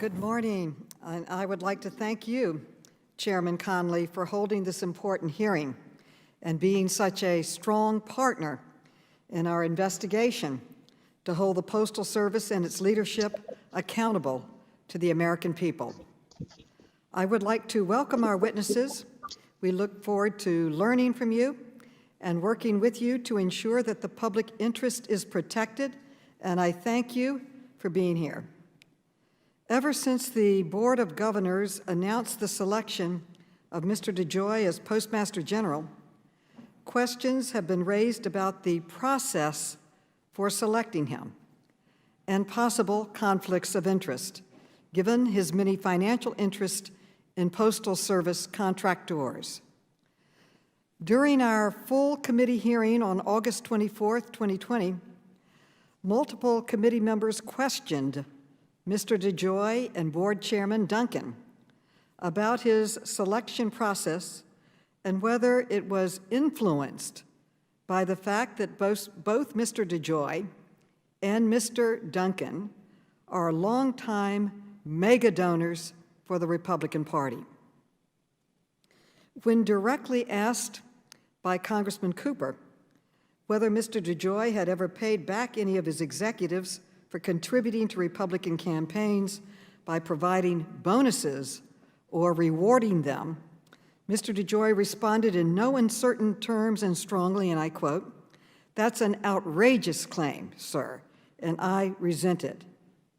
Good morning, and I would like to thank you, Chairman Conley, for holding this important hearing and being such a strong partner in our investigation to hold the Postal Service and its leadership accountable to the American people. I would like to welcome our witnesses. We look forward to learning from you and working with you to ensure that the public interest is protected, and I thank you for being here. Ever since the Board of Governors announced the selection of Mr. DeJoy as Postmaster General, questions have been raised about the process for selecting him and possible conflicts of interest, given his many financial interests in Postal Service contractors. During our full committee hearing on August 24, 2020, multiple committee members questioned Mr. DeJoy and Board Chairman Duncan about his selection process and whether it was influenced by the fact that both Mr. DeJoy and Mr. Duncan are longtime mega donors for the Republican Party. When directly asked by Congressman Cooper whether Mr. DeJoy had ever paid back any of his executives for contributing to Republican campaigns by providing bonuses or rewarding them, Mr. DeJoy responded in no uncertain terms and strongly, and I quote, "That's an outrageous claim, sir, and I resent it,"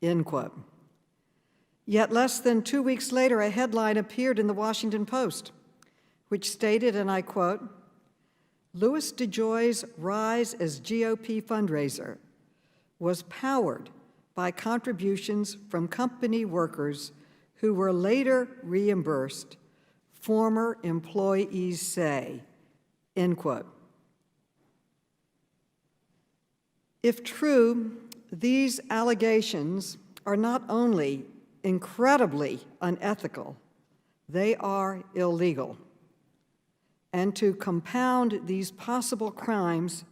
end quote. Yet less than 2 weeks later, a headline appeared in the Washington Post, which stated, and I quote, "Louis DeJoy's rise as GOP fundraiser was powered by contributions from company workers who were later reimbursed, former employees say," end quote. If true, these allegations are not only incredibly unethical, they are illegal. And to compound these possible crimes,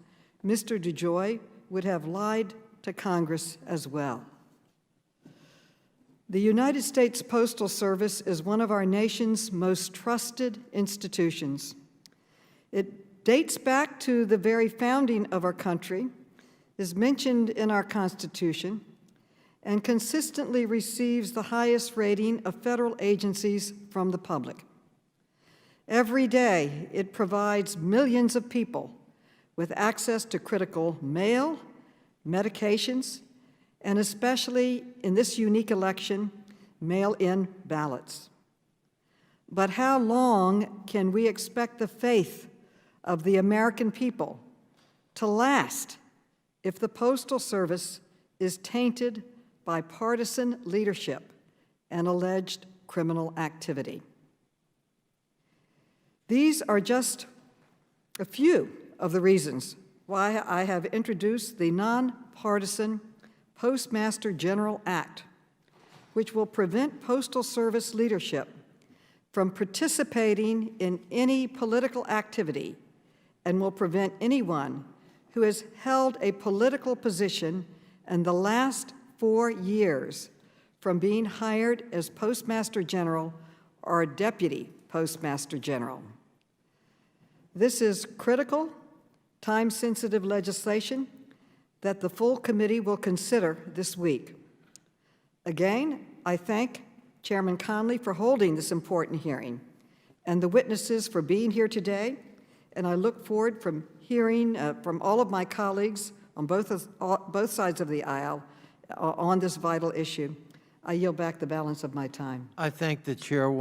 Mr. DeJoy would have lied to Congress as well. The United States Postal Service is one of our nation's most trusted institutions. It dates back to the very founding of our country, is mentioned in our Constitution, and consistently receives the highest rating of federal agencies from the public. Every day, it provides millions of people with access to critical mail, medications, and especially in this unique election, mail-in ballots. But how long can we expect the faith of the American people to last if the Postal Service is tainted by partisan leadership and alleged criminal activity? These are just a few of the reasons why I have introduced the Nonpartisan Postmaster General Act, which will prevent Postal Service leadership from participating in any political activity and will prevent anyone who has held a political position in the last 4 years from being hired as Postmaster General or Deputy Postmaster General. This is critical, time-sensitive legislation that the full committee will consider this week. Again, I thank Chairman Conley for holding this important hearing and the witnesses for being here today, and I look forward from hearing from all of my colleagues on both sides of the aisle on this vital issue. I yield back the balance of my time. I thank the Chairwoman.